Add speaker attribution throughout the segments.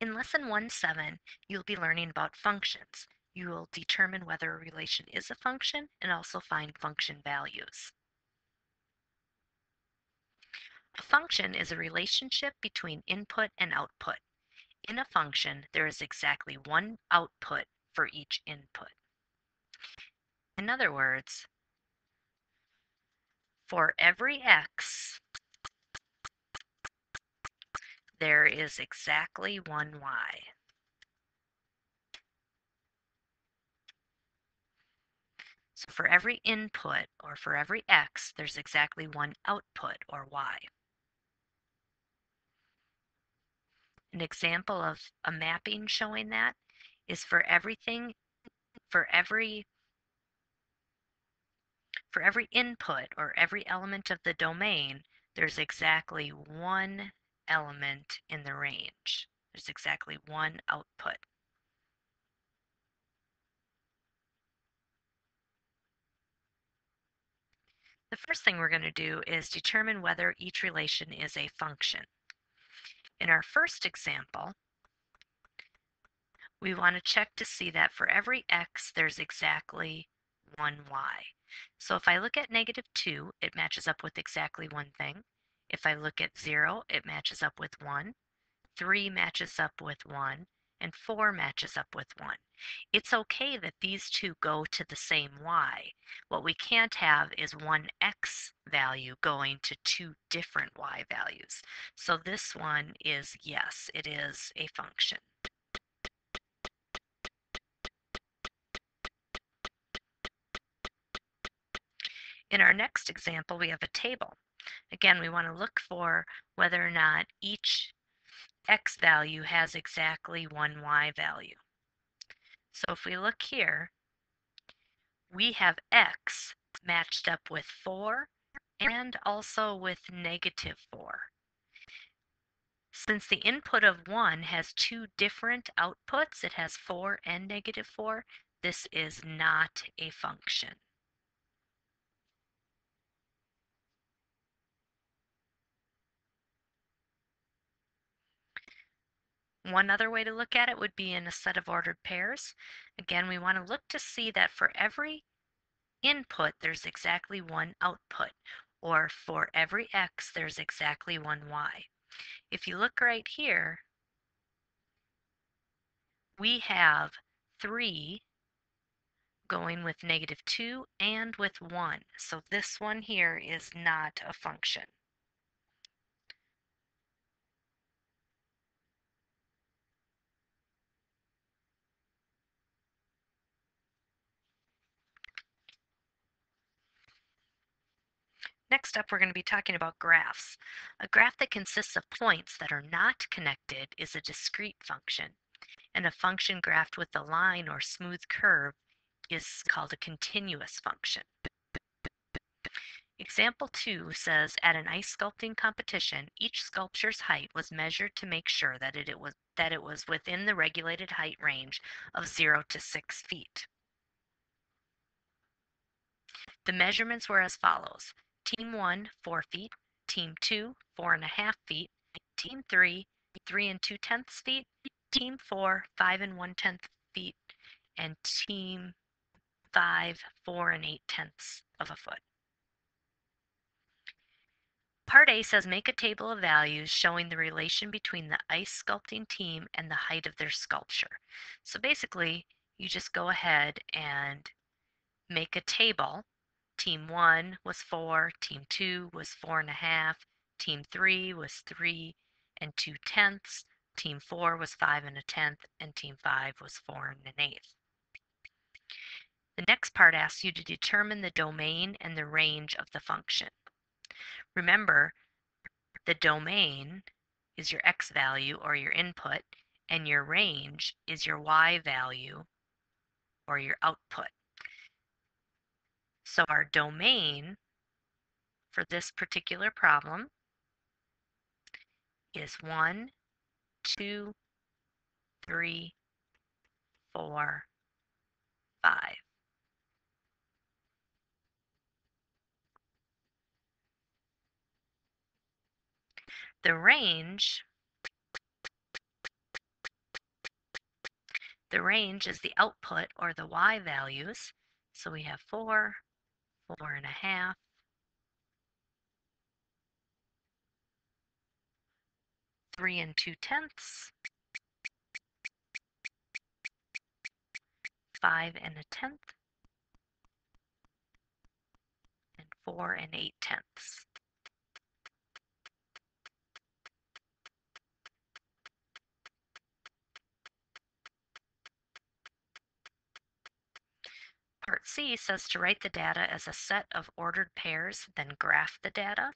Speaker 1: In Lesson 1-7, you'll be learning about functions. You will determine whether a relation is a function and also find function values. A function is a relationship between input and output. In a function, there is exactly one output for each input. In other words, for every x, there is exactly one y. So for every input, or for every x, there's exactly one output, or y. An example of a mapping showing that is for every input or every element of the domain, there's exactly one element in the range. There's exactly one output. The first thing we're going to do is determine whether each relation is a function. In our first example, we want to check to see that for every x, there's exactly one y. So if I look at -2, it matches up with exactly one thing. If I look at 0, it matches up with 1. 3 matches up with 1, and 4 matches up with 1. It's okay that these two go to the same y. What we can't have is one x value going to two different y values. So this one is yes, it is a function. In our next example, we have a table. Again, we want to look for whether or not each x value has exactly one y value. So if we look here, we have x matched up with 4 and also with -4. Since the input of 1 has two different outputs, it has 4 and -4, this is not a function. One other way to look at it would be in a set of ordered pairs. Again, we want to look to see that for every input, there's exactly one output, or for every x, there's exactly one y. If you look right here, we have 3 going with -2 and with 1. So this one here is not a function. Next up, we're going to be talking about graphs. A graph that consists of points that are not connected is a discrete function, and a function graphed with a line or smooth curve is called a continuous function. Example 2 says, at an ice sculpting competition, each sculpture's height was measured to make sure that it was within the regulated height range of 0 to 6 feet. The measurements were as follows. Team 1, 4 feet. Team 2, 4.5 feet. Team 3, 3 and 2/10 feet. Team 4, 5 and 1/10 feet. And Team 5, 4 and 8/10 of a foot. Part A says make a table of values showing the relation between the ice sculpting team and the height of their sculpture. So basically, you just go ahead and make a table. Team 1 was 4, Team 2 was 4.5, Team 3 was 3 and 2/10, Team 4 was 5 and 1/10, and Team 5 was 4 and 1/8. The next part asks you to determine the domain and the range of the function. Remember, the domain is your x value or your input, and your range is your y value or your output. So our domain for this particular problem is 1, 2, 3, 4, 5. The range The range is the output or the y values. So we have 4, 4.5, 3 2/10, 5 1/10, and 4 8/10. Part C says to write the data as a set of ordered pairs, then graph the data.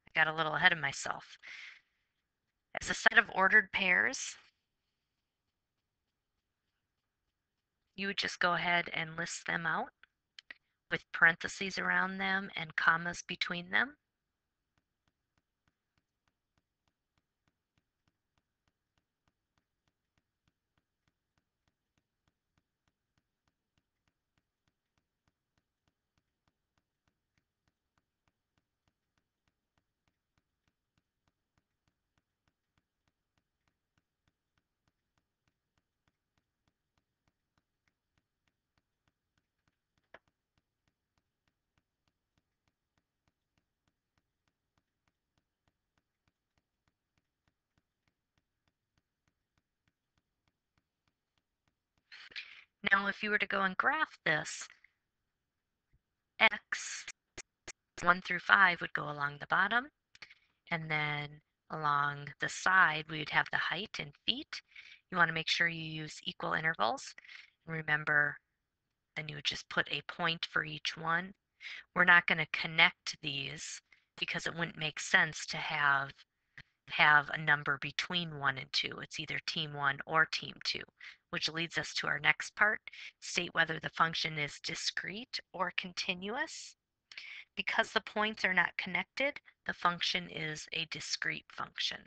Speaker 1: I got a little ahead of myself. As a set of ordered pairs, you would just go ahead and list them out with parentheses around them and commas between them. Now, if you were to go and graph this, x 1 through 5 would go along the bottom, and then along the side we would have the height in feet. You want to make sure you use equal intervals. Remember, then you would just put a point for each one. We're not going to connect these because it wouldn't make sense to have a number between 1 and 2. It's either team 1 or team 2, which leads us to our next part. State whether the function is discrete or continuous. Because the points are not connected, the function is a discrete function.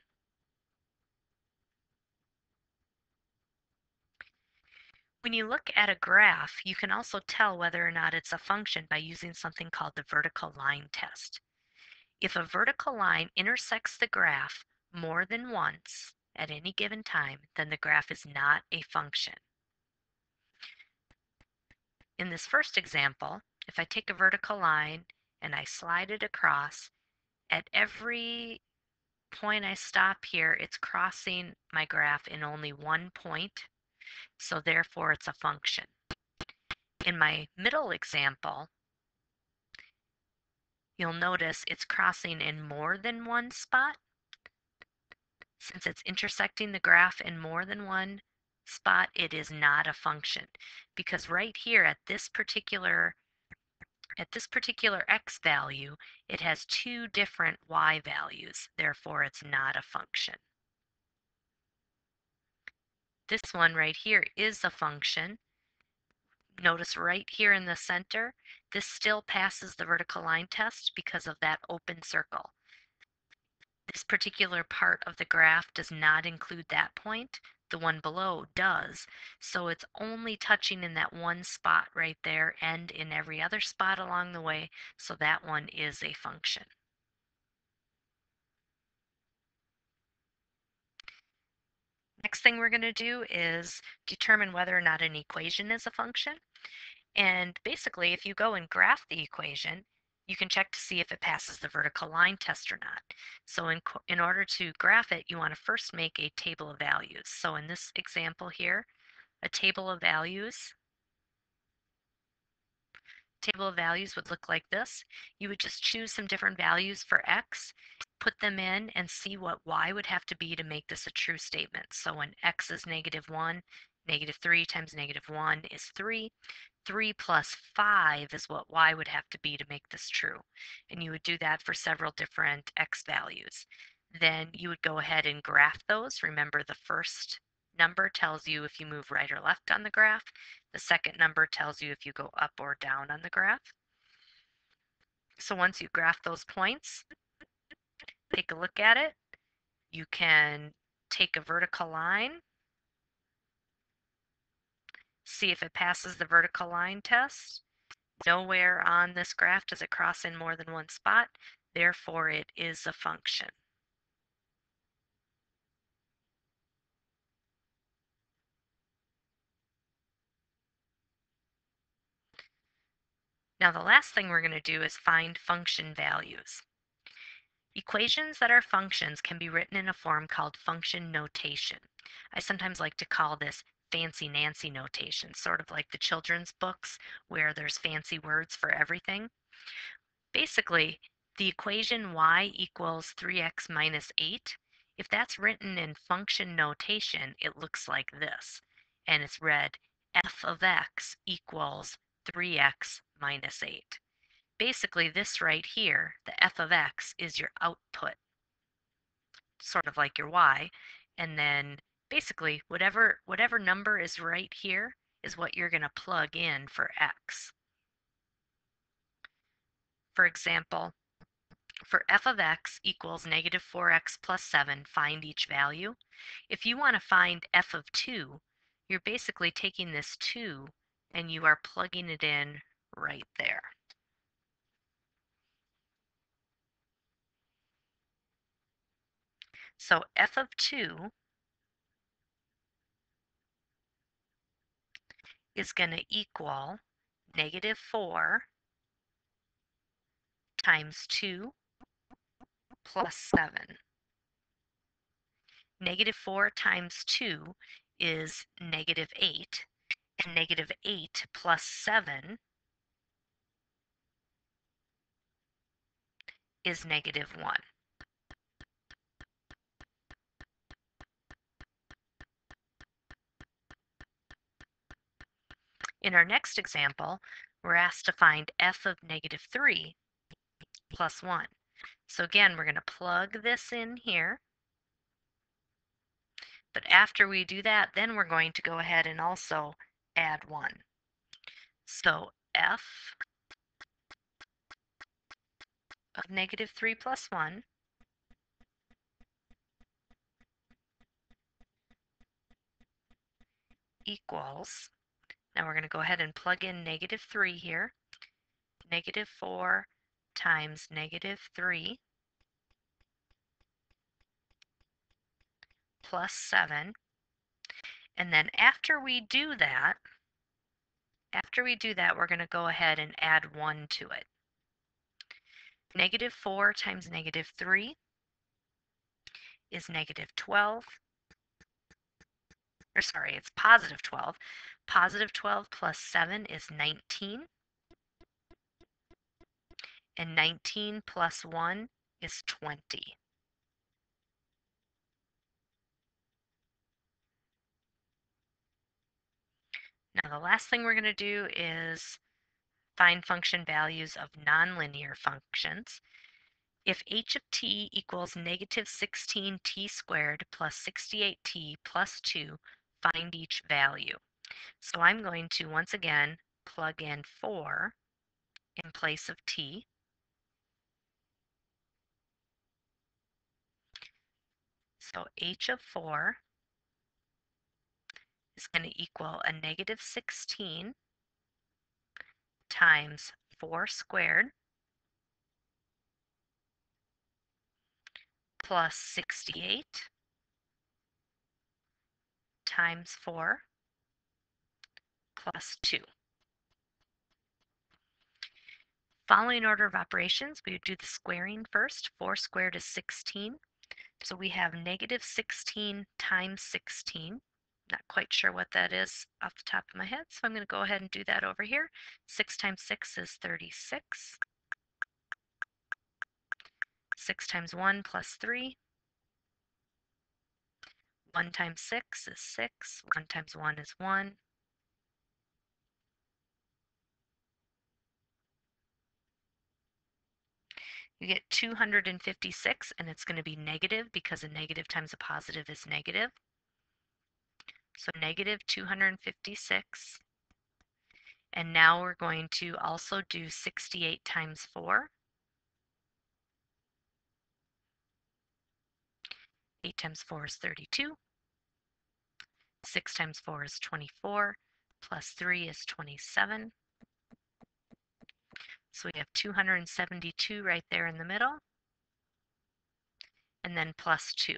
Speaker 1: When you look at a graph, you can also tell whether or not it's a function by using something called the vertical line test. If a vertical line intersects the graph more than once at any given time, then the graph is not a function. In this first example, if I take a vertical line and I slide it across, at every point I stop here, it's crossing my graph in only one point, so therefore it's a function. In my middle example, you'll notice it's crossing in more than one spot. Since it's intersecting the graph in more than one spot, it is not a function, because right here at this particular x value, it has two different y values, therefore it's not a function. This one right here is a function. Notice right here in the center, this still passes the vertical line test because of that open circle. This particular part of the graph does not include that point. The one below does. So it's only touching in that one spot right there and in every other spot along the way. So that one is a function. Next thing we're going to do is determine whether or not an equation is a function. And basically, if you go and graph the equation, you can check to see if it passes the vertical line test or not. So in order to graph it, you want to first make a table of values. So in this example here, a table of values would look like this. You would just choose some different values for x, put them in, and see what y would have to be to make this a true statement. So when x is -1, -3 times -1 is 3. 3 plus 5 is what y would have to be to make this true. And you would do that for several different x values. Then you would go ahead and graph those. Remember, the first number tells you if you move right or left on the graph. The second number tells you if you go up or down on the graph. So once you graph those points, take a look at it. You can take a vertical line, see if it passes the vertical line test. Nowhere on this graph does it cross in more than one spot. therefore it is a function. Now the last thing we're going to do is find function values. Equations that are functions can be written in a form called function notation. I sometimes like to call this fancy Nancy notation, sort of like the children's books where there's fancy words for everything. Basically, the equation y equals 3x minus 8, if that's written in function notation, it looks like this. And it's read f of x equals 3x minus 8. Basically, this right here, the f of x, is your output, sort of like your y. And then basically, whatever number is right here is what you're going to plug in for x. For example, for f of x equals negative 4x plus 7, find each value. If you want to find f of 2, you're basically taking this 2 and you are plugging it in right there. So f of 2 is going to equal negative 4 times 2 plus 7. Negative 4 times 2 is negative 8, and negative 8 plus 7 is negative 1. In our next example, we're asked to find f of negative 3 plus 1. So again, we're going to plug this in here. But after we do that, then we're going to go ahead and also add 1. So f of negative 3 plus 1 equals, now we're going to go ahead and plug in negative 3 here, negative 4 times negative 3 plus 7. And then after we do that, we're going to go ahead and add 1 to it. Negative 4 times negative 3 is negative 12. Or sorry, it's positive 12. Positive 12 plus 7 is 19. And 19 plus 1 is 20. Now the last thing we're going to do is find function values of nonlinear functions. If h of t equals negative 16t squared plus 68t plus 2, find each value. So I'm going to once again plug in 4 in place of t. So h of 4 is going to equal a negative 16 times 4 squared plus 68 times 4 plus 2. Following order of operations, we would do the squaring first. 4 squared is 16. So we have negative 16 times 16. Not quite sure what that is off the top of my head, so I'm going to go ahead and do that over here. 6 times 6 is 36. 6 times 1 plus 3. 1 times 6 is 6. 1 times 1 is 1. You get 256, and it's going to be negative because a negative times a positive is negative. So negative 256. And now we're going to also do 68 times 4. 8 times 4 is 32. 6 times 4 is 24. Plus 3 is 27. So we have 272 right there in the middle, and then plus 2.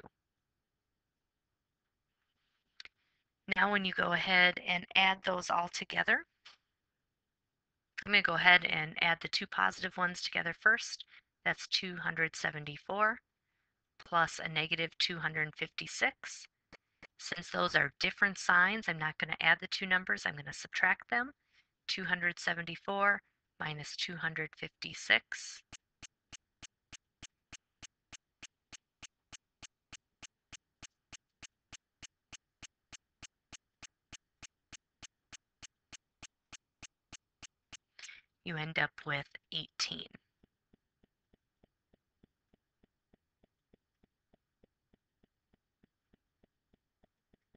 Speaker 1: Now when you go ahead and add those all together, I'm going to go ahead and add the two positive ones together first. That's 274 plus a negative 256. Since those are different signs, I'm not going to add the two numbers. I'm going to subtract them. 274 minus 256. You end up with 18.